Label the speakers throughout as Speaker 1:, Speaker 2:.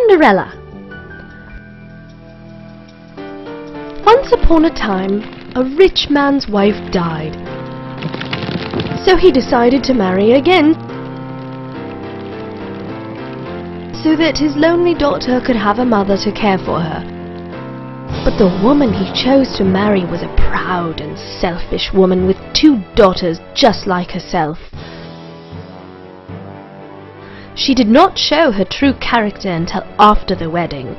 Speaker 1: Cinderella. Once upon a time, a rich man's wife died. So he decided to marry again, so that his lonely daughter could have a mother to care for her. But the woman he chose to marry was a proud and selfish woman with 2 daughters just like herself. She did not show her true character until after the wedding.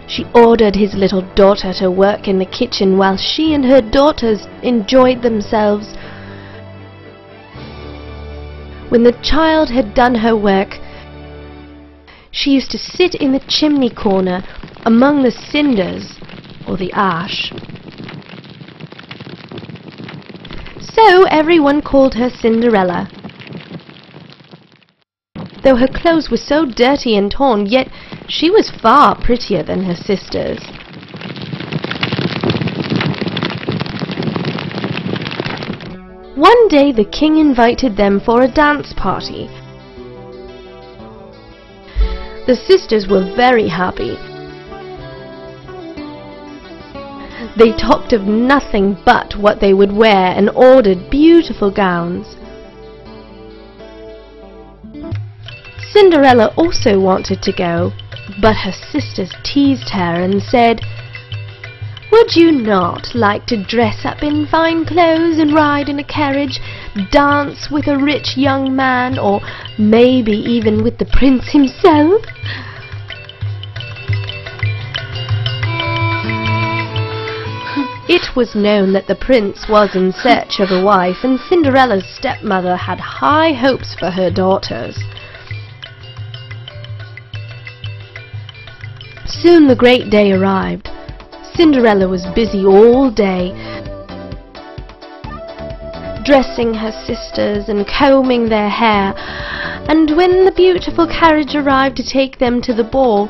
Speaker 1: She ordered his little daughter to work in the kitchen while she and her daughters enjoyed themselves. When the child had done her work, she used to sit in the chimney corner among the cinders or the ash. So everyone called her Cinderella. Though her clothes were so dirty and torn, yet she was far prettier than her sisters. One day the king invited them for a dance party. The sisters were very happy. They talked of nothing but what they would wear and ordered beautiful gowns. Cinderella also wanted to go, but her sisters teased her and said, "Would you not like to dress up in fine clothes and ride in a carriage, dance with a rich young man, or maybe even with the prince himself?" It was known that the prince was in search of a wife, and Cinderella's stepmother had high hopes for her daughters. Soon the great day arrived. Cinderella was busy all day, dressing her sisters and combing their hair, and when the beautiful carriage arrived to take them to the ball,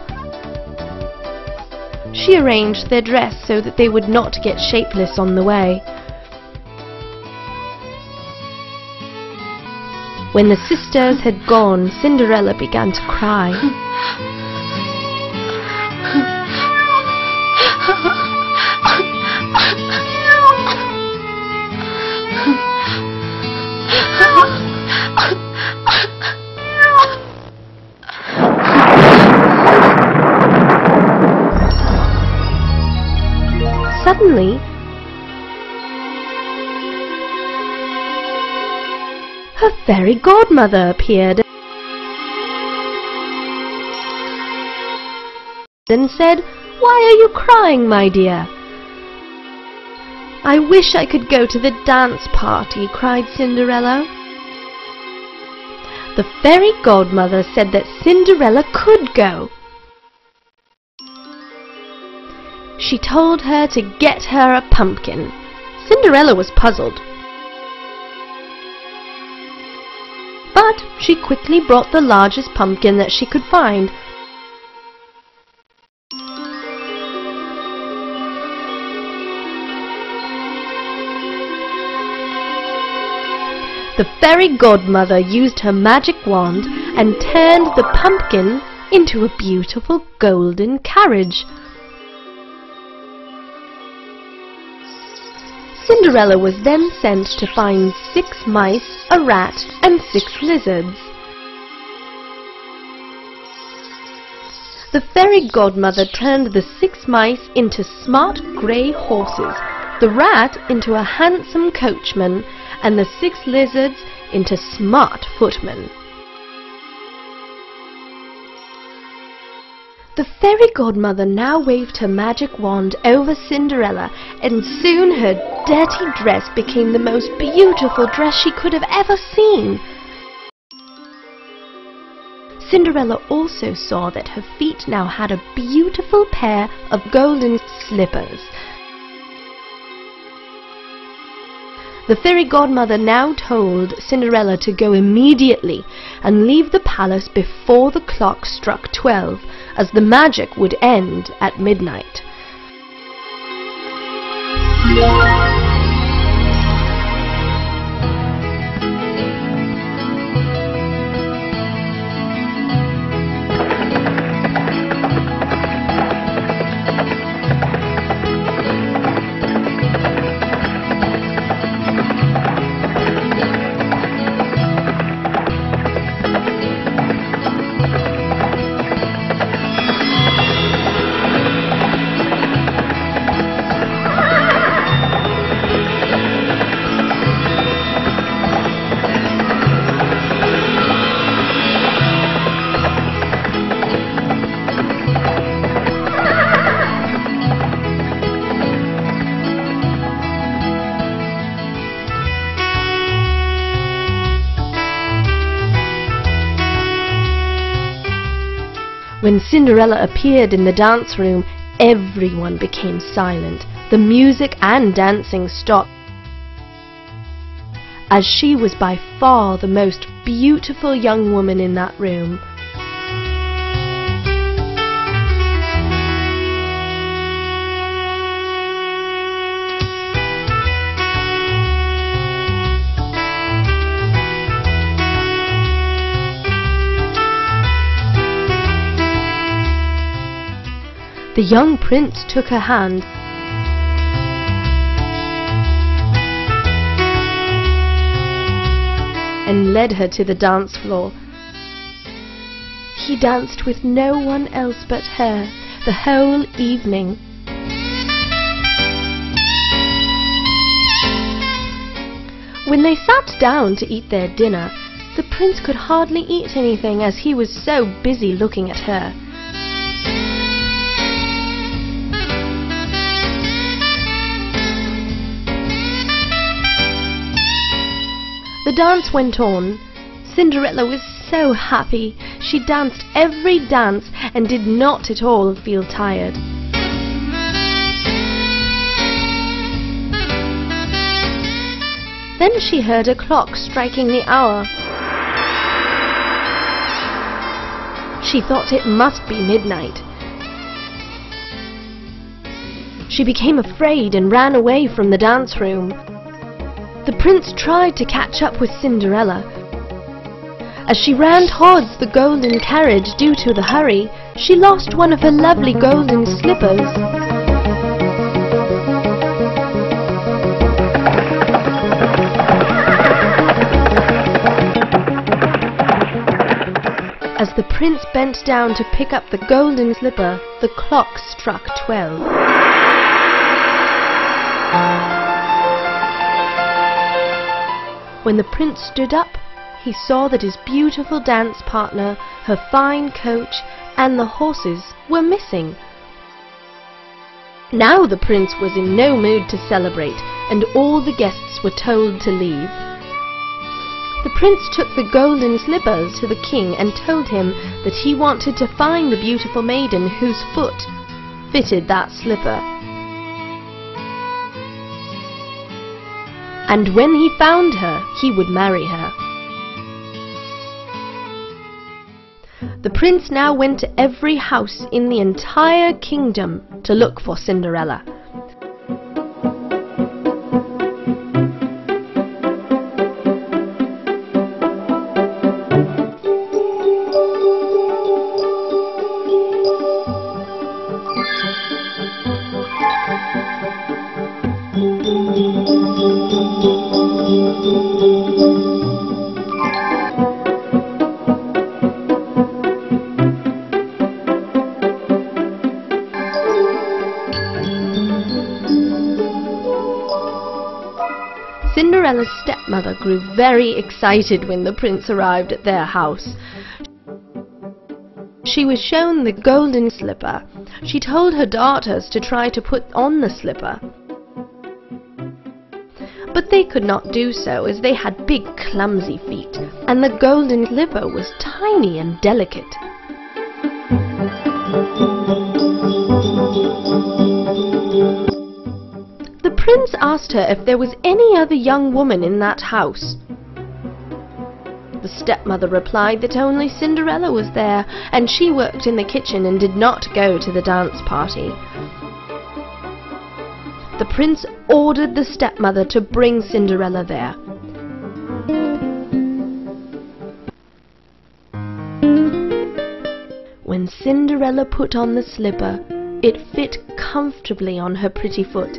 Speaker 1: she arranged their dress so that they would not get shapeless on the way. When the sisters had gone, Cinderella began to cry. Suddenly, her fairy godmother appeared and said, "Why are you crying, my dear?" "I wish I could go to the dance party," cried Cinderella. The fairy godmother said that Cinderella could go. She told her to get her a pumpkin. Cinderella was puzzled, but she quickly brought the largest pumpkin that she could find. The fairy godmother used her magic wand and turned the pumpkin into a beautiful golden carriage. Cinderella was then sent to find 6 mice, a rat, and 6 lizards. The fairy godmother turned the 6 mice into smart grey horses, the rat into a handsome coachman, and the 6 lizards into smart footmen. The fairy godmother now waved her magic wand over Cinderella, and soon her dirty dress became the most beautiful dress she could have ever seen. Cinderella also saw that her feet now had a beautiful pair of golden slippers. The fairy godmother now told Cinderella to go immediately and leave the palace before the clock struck 12, as the magic would end at midnight. When Cinderella appeared in the dance room, everyone became silent. The music and dancing stopped, as she was by far the most beautiful young woman in that room. The young prince took her hand and led her to the dance floor. He danced with no one else but her the whole evening. When they sat down to eat their dinner, the prince could hardly eat anything as he was so busy looking at her. The dance went on. Cinderella was so happy. She danced every dance and did not at all feel tired. Then she heard a clock striking the hour. She thought it must be midnight. She became afraid and ran away from the dance room. The prince tried to catch up with Cinderella. As she ran towards the golden carriage due to the hurry, she lost one of her lovely golden slippers. As the prince bent down to pick up the golden slipper, the clock struck 12. When the prince stood up, he saw that his beautiful dance partner, her fine coach, and the horses were missing. Now the prince was in no mood to celebrate, and all the guests were told to leave. The prince took the golden slippers to the king and told him that he wanted to find the beautiful maiden whose foot fitted that slipper. And when he found her, he would marry her. The prince now went to every house in the entire kingdom to look for Cinderella. Cinderella's stepmother grew very excited when the prince arrived at their house. She was shown the golden slipper. She told her daughters to try to put on the slipper, but they could not do so as they had big clumsy feet, and the golden slipper was tiny and delicate. The prince asked her if there was any other young woman in that house. The stepmother replied that only Cinderella was there, and she worked in the kitchen and did not go to the dance party. The prince ordered the stepmother to bring Cinderella there. When Cinderella put on the slipper, it fit comfortably on her pretty foot.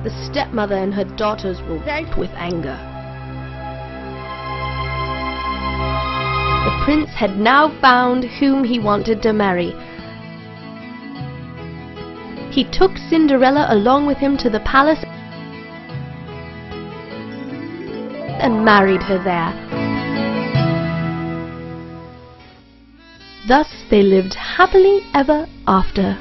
Speaker 1: The stepmother and her daughters were ripe with anger. The prince had now found whom he wanted to marry. He took Cinderella along with him to the palace and married her there. Thus they lived happily ever after.